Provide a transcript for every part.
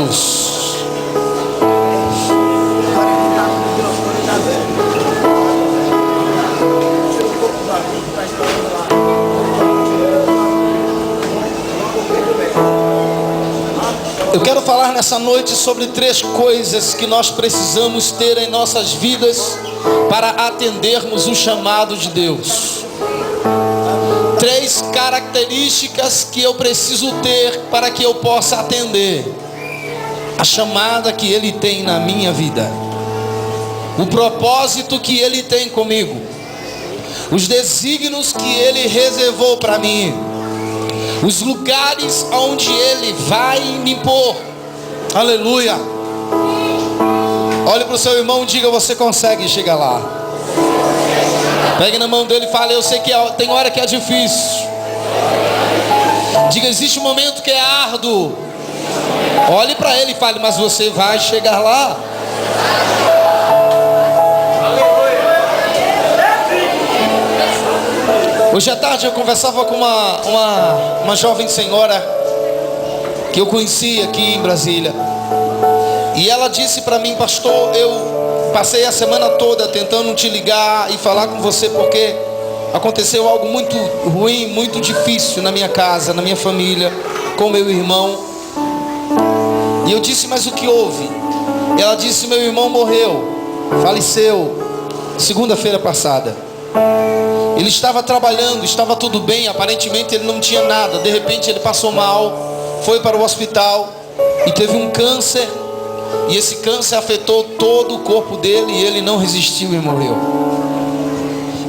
Deus. Eu quero falar nessa noite sobre 3 coisas que nós precisamos ter em nossas vidas para atendermos o chamado de Deus. 3 características que eu preciso ter para que eu possa atender a chamada que Ele tem na minha vida, o propósito que Ele tem comigo, os desígnios que Ele reservou para mim, os lugares onde Ele vai me pôr. Aleluia. Olhe para o seu irmão e diga: você consegue chegar lá. Pegue na mão dele e fale: eu sei que tem hora que é difícil. Diga: existe um momento que é árduo. Olhe para ele e fale: mas você vai chegar lá. Hoje à tarde eu conversava com uma jovem senhora que eu conheci aqui em Brasília. E ela disse para mim: pastor, eu passei a semana toda tentando te ligar e falar com você porque aconteceu algo muito ruim, muito difícil na minha casa, na minha família, com meu irmão. E eu disse: mas o que houve? Ela disse: meu irmão morreu, faleceu segunda-feira passada. Ele estava trabalhando, estava tudo bem, aparentemente ele não tinha nada. De repente ele passou mal, foi para o hospital e teve um câncer. E esse câncer afetou todo o corpo dele e ele não resistiu e morreu.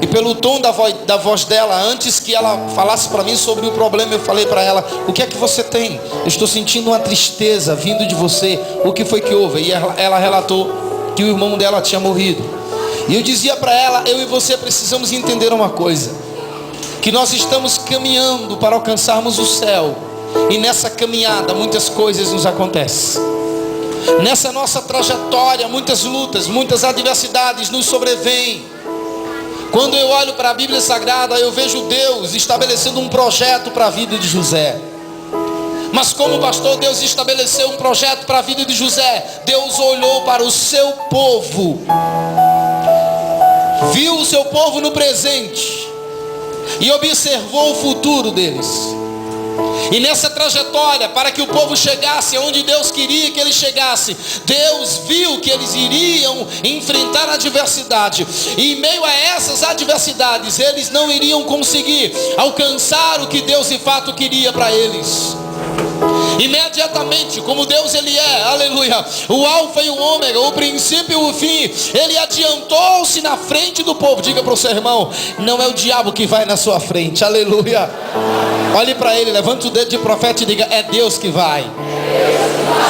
E pelo tom da voz dela, antes que ela falasse para mim sobre o problema, eu falei para ela: o que é que você tem? Eu estou sentindo uma tristeza vindo de você. O que foi que houve? E ela relatou que o irmão dela tinha morrido. E eu dizia para ela: eu e você precisamos entender uma coisa, que nós estamos caminhando para alcançarmos o céu. E nessa caminhada muitas coisas nos acontecem. Nessa nossa trajetória muitas lutas, muitas adversidades nos sobrevêm. Quando eu olho para a Bíblia Sagrada, eu vejo Deus estabelecendo um projeto para a vida de José. Mas como pastor, Deus estabeleceu um projeto para a vida de José. Deus olhou para o seu povo, viu o seu povo no presente e observou o futuro deles. E nessa trajetória, para que o povo chegasse onde Deus queria que ele chegasse, Deus viu que eles iriam enfrentar adversidade. E em meio a essas adversidades, eles não iriam conseguir alcançar o que Deus de fato queria para eles. Imediatamente, como Deus ele é, aleluia, o alfa e o ômega, o princípio e o fim, ele adiantou-se na frente do povo. Diga para o seu irmão: não é o diabo que vai na sua frente, aleluia. Olhe para ele, levanta o dedo de profeta e diga: é Deus que vai.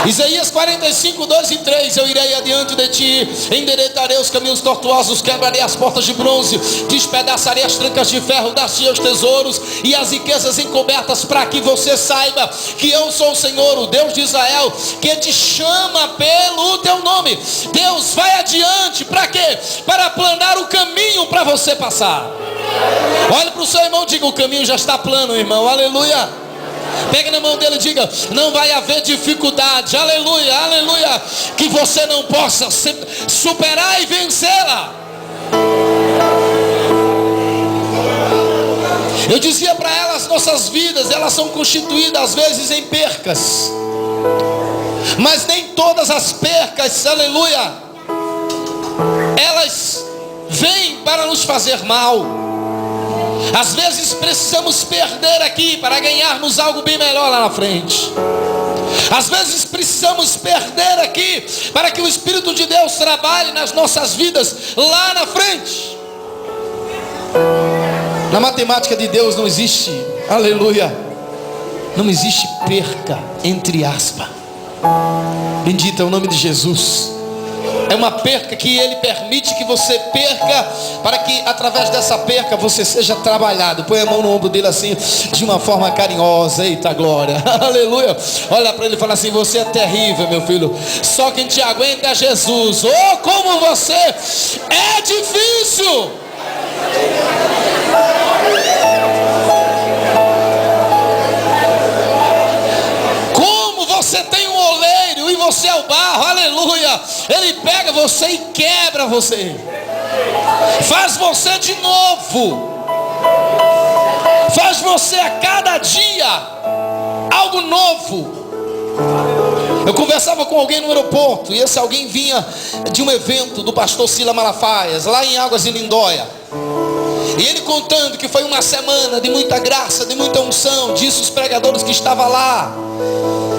Isaías 45, 2 e 3: eu irei adiante de ti, endireitarei os caminhos tortuosos, quebrarei as portas de bronze, despedaçarei as trancas de ferro, dar-te os tesouros e as riquezas encobertas, para que você saiba que eu sou o Senhor, o Deus de Israel, que te chama pelo teu nome. Deus vai adiante, para quê? Para aplanar o caminho para você passar. Olhe para o seu irmão e diga: o caminho já está plano, irmão, aleluia. Pega na mão dele e diga: não vai haver dificuldade, aleluia, aleluia, que você não possa superar e vencê-la. Eu dizia para ela: as nossas vidas, elas são constituídas às vezes em percas, mas nem todas as percas, aleluia, elas vêm para nos fazer mal. Às vezes precisamos perder aqui para ganharmos algo bem melhor lá na frente. Às vezes precisamos perder aqui para que o Espírito de Deus trabalhe nas nossas vidas lá na frente. Na matemática de Deus não existe, aleluia, não existe perca, entre aspas. Bendito é o nome de Jesus. É uma perca que Ele permite que você perca, para que através dessa perca você seja trabalhado. Põe a mão no ombro dele assim, de uma forma carinhosa. Eita glória, aleluia. Olha para ele e fala assim: você é terrível, meu filho, só quem te aguenta é Jesus. Oh, como você é difícil. Como você tem um oleiro e você é o barro, aleluia, Ele pega você e quebra você, faz você de novo, faz você a cada dia algo novo. Eu conversava com alguém no aeroporto, e esse alguém vinha de um evento do pastor Silas Malafaia, lá em Águas de Lindóia. E ele contando que foi uma semana de muita graça, de muita unção, disse os pregadores que estavam lá.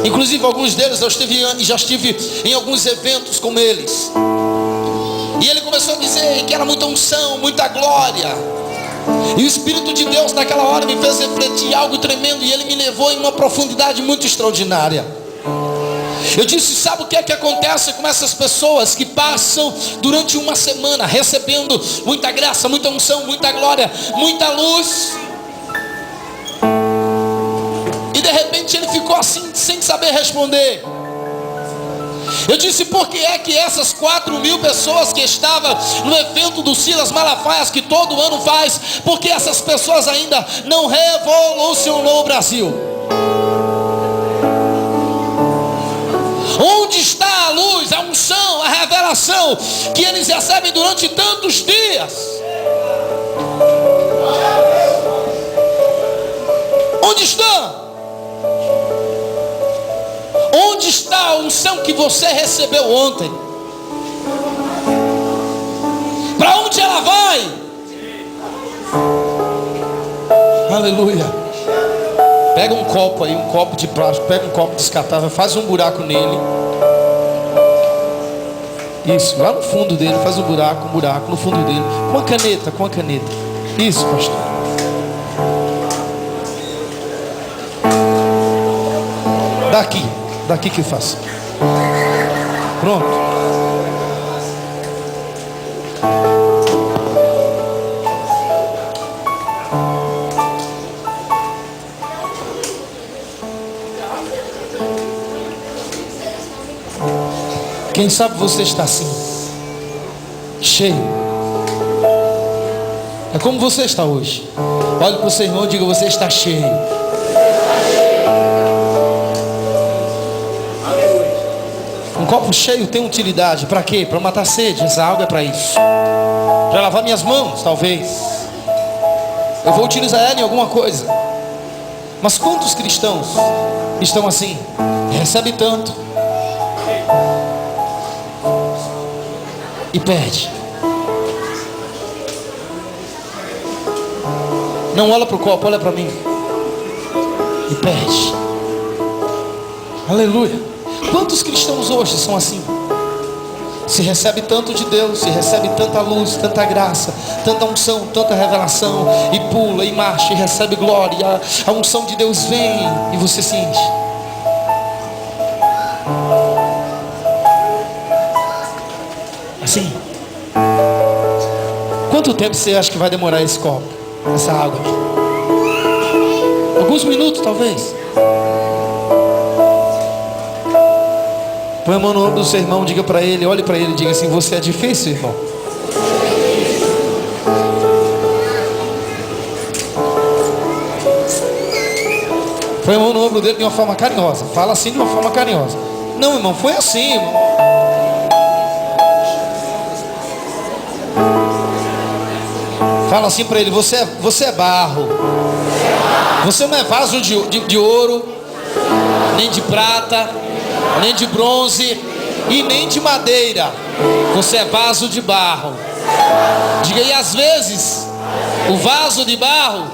Inclusive alguns deles já estive em alguns eventos com eles. E ele começou a dizer que era muita unção, muita glória. E o Espírito de Deus naquela hora me fez refletir algo tremendo, e ele me levou em uma profundidade muito extraordinária. Eu disse: sabe o que é que acontece com essas pessoas que passam durante uma semana recebendo muita graça, muita unção, muita glória, muita luz, e de repente ele ficou assim, sem saber responder. Eu disse: por que é que essas 4.000 pessoas que estavam no evento do Silas Malafaia, que todo ano faz, porque essas pessoas ainda não revolucionou o Brasil? Onde está a luz, a unção, a revelação que eles recebem durante tantos dias? Onde está? Onde está a unção que você recebeu ontem? Para onde ela vai? Aleluia. Pega um copo aí, um copo de plástico, pega um copo descartável, faz um buraco nele. Isso, lá no fundo dele, faz um buraco no fundo dele. Com a caneta. Isso, pastor. Daqui que eu faço. Pronto. Quem sabe você está assim, cheio. É como você está hoje. Olhe para o seu irmão e diga: você está cheio. Um copo cheio tem utilidade. Para quê? Para matar sede. Essa água é para isso. Para lavar minhas mãos, talvez. Eu vou utilizar ela em alguma coisa. Mas quantos cristãos estão assim? Recebe tanto e perde. Não olha para o copo, olha para mim. E perde. Aleluia. Quantos cristãos hoje são assim? Se recebe tanto de Deus, se recebe tanta luz, tanta graça, tanta unção, tanta revelação, e pula, e marcha, e recebe glória. A unção de Deus vem e você sente. Assim. Quanto tempo você acha que vai demorar esse copo, essa água aqui? Alguns minutos, talvez. Põe a mão no ombro do seu irmão, diga para ele, olhe para ele e diga assim: você é difícil, irmão. Põe a mão no ombro dele de uma forma carinhosa. Fala assim de uma forma carinhosa. Não, irmão, foi assim, irmão. Fala assim para ele: você é barro. Você não é vaso de ouro, nem de prata, nem de bronze e nem de madeira. Você é vaso de barro. Diga aí: às vezes o vaso de barro,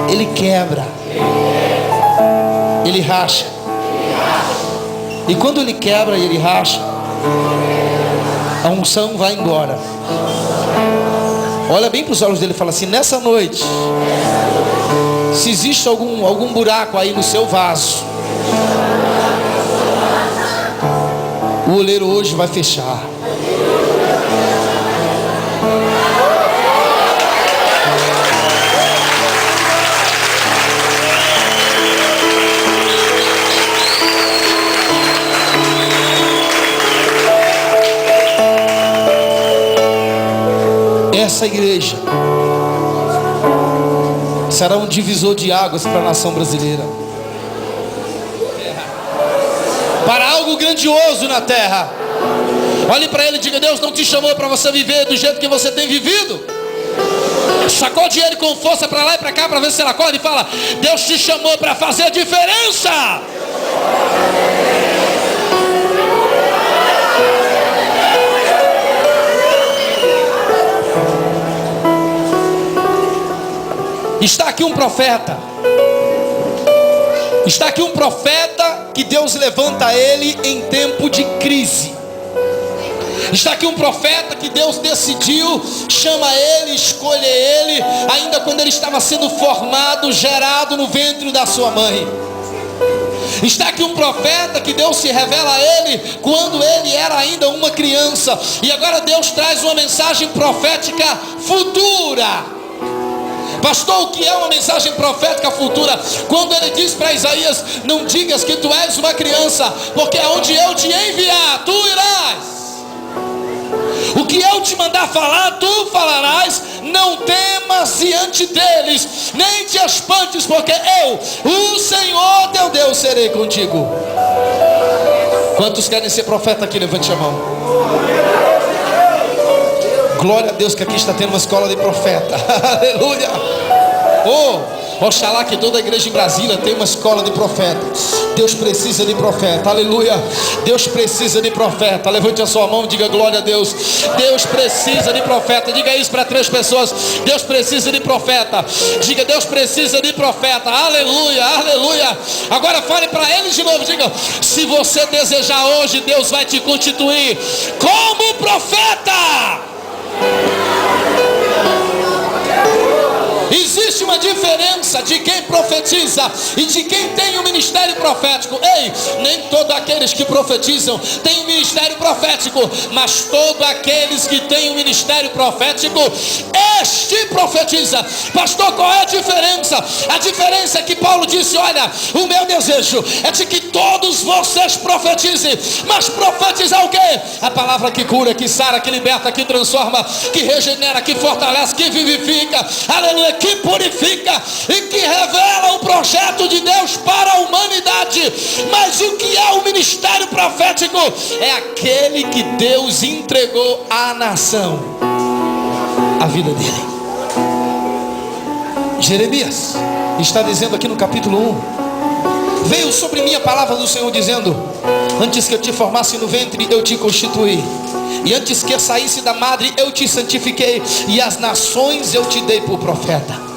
ele quebra, ele racha. E quando ele quebra e ele racha, a unção vai embora. Olha bem para os olhos dele e fala assim: nessa noite, se existe algum buraco aí no seu vaso, o oleiro hoje vai fechar. Essa igreja será um divisor de águas para a nação brasileira. para algo grandioso na terra. Olhe para ele e diga: Deus não te chamou para você viver do jeito que você tem vivido. Sacode ele com força para lá e para cá, para ver se ele acorda e fala: Deus te chamou para fazer a diferença. Está aqui um profeta. Está aqui um profeta que Deus levanta ele em tempo de crise. Está aqui um profeta que Deus decidiu, chama ele, escolhe ele, ainda quando ele estava sendo formado, gerado no ventre da sua mãe. Está aqui um profeta que Deus se revela a ele quando ele era ainda uma criança. E agora Deus traz uma mensagem profética futura. Pastor, o que é uma mensagem profética futura? Quando ele diz para Isaías: não digas que tu és uma criança, porque aonde eu te enviar, tu irás. O que eu te mandar falar, tu falarás. Não temas diante deles, nem te espantes, porque eu, o Senhor teu Deus, serei contigo. Quantos querem ser profeta aqui? Levante a mão. Glória a Deus que aqui está tendo uma escola de profeta. Aleluia. Oxalá que toda a igreja em Brasília tenha uma escola de profeta. Deus precisa de profeta. Aleluia. Deus precisa de profeta. Levante a sua mão e diga: glória a Deus. Deus precisa de profeta. Diga isso para 3 pessoas. Deus precisa de profeta. Diga: Deus precisa de profeta. Aleluia, aleluia. Agora fale para eles de novo. Diga: se você desejar hoje, Deus vai te constituir como profeta. Existe uma diferença de quem profetiza e de quem tem o ministério profético. Ei, nem todos aqueles que profetizam têm o ministério profético, mas todos aqueles que têm o ministério profético, este profetiza. Pastor, qual é a diferença? A diferença é que Paulo disse: olha, o meu desejo é de que todos vocês profetizem. Mas profetizar o quê? A palavra que cura, que sara, que liberta, que transforma, que regenera, que fortalece, que vivifica, aleluia, que purifica e que revela o projeto de Deus para a humanidade. Mas o que é o ministério profético? É aquele que Deus entregou à nação, a vida dele. Jeremias está dizendo aqui no capítulo 1: veio sobre mim a palavra do Senhor dizendo: antes que eu te formasse no ventre, eu te constituí, e antes que eu saísse da madre, eu te santifiquei, e as nações eu te dei por profeta.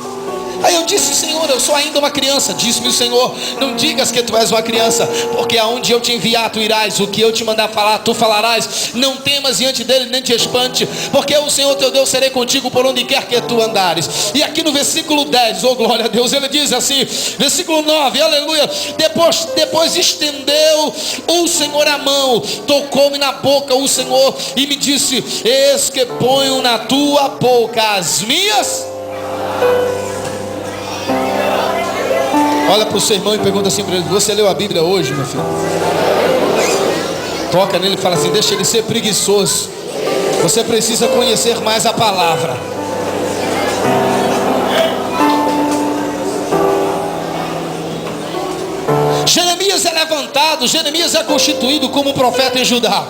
Aí eu disse: Senhor, eu sou ainda uma criança. Disse-me o Senhor: não digas que tu és uma criança, porque aonde eu te enviar, tu irás. O que eu te mandar falar, tu falarás. Não temas diante dele, nem te espante, porque eu, o Senhor teu Deus, serei contigo por onde quer que tu andares. E aqui no versículo 10, oh glória a Deus, ele diz assim, versículo 9, aleluia: depois estendeu o Senhor a mão, tocou-me na boca o Senhor e me disse: eis que ponho na tua boca as minhas. Olha para o seu irmão e pergunta assim para ele: você leu a Bíblia hoje, meu filho? Toca nele e fala assim: deixa ele ser preguiçoso. Você precisa conhecer mais a palavra. Jeremias é levantado, Jeremias é constituído como profeta em Judá.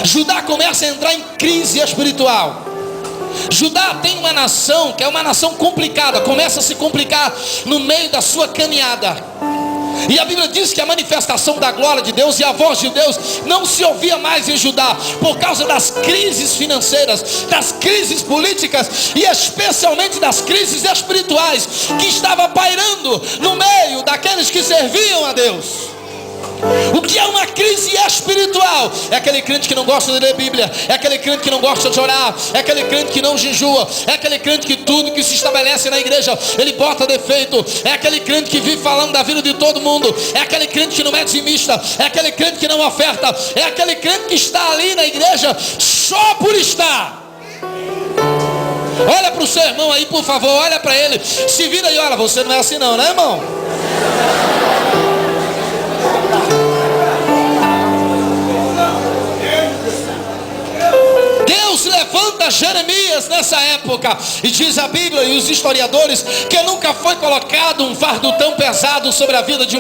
Judá começa a entrar em crise espiritual. Judá tem uma nação que é uma nação complicada, começa a se complicar no meio da sua caminhada. E a Bíblia diz que a manifestação da glória de Deus e a voz de Deus não se ouvia mais em Judá, por causa das crises financeiras, das crises políticas e especialmente das crises espirituais que estava pairando no meio daqueles que serviam a Deus. O que é uma crise espiritual? É aquele crente que não gosta de ler Bíblia, é aquele crente que não gosta de orar, é aquele crente que não jejua, é aquele crente que tudo que se estabelece na igreja ele bota defeito, é aquele crente que vive falando da vida de todo mundo, é aquele crente que não é dizimista, é aquele crente que não oferta, é aquele crente que está ali na igreja só por estar. Olha para o seu irmão aí, por favor, olha para ele, se vira e olha: você não é assim não, né, irmão? Deus levanta Jeremias nessa época, e diz a Bíblia e os historiadores que nunca foi colocado um fardo tão pesado sobre a vida de um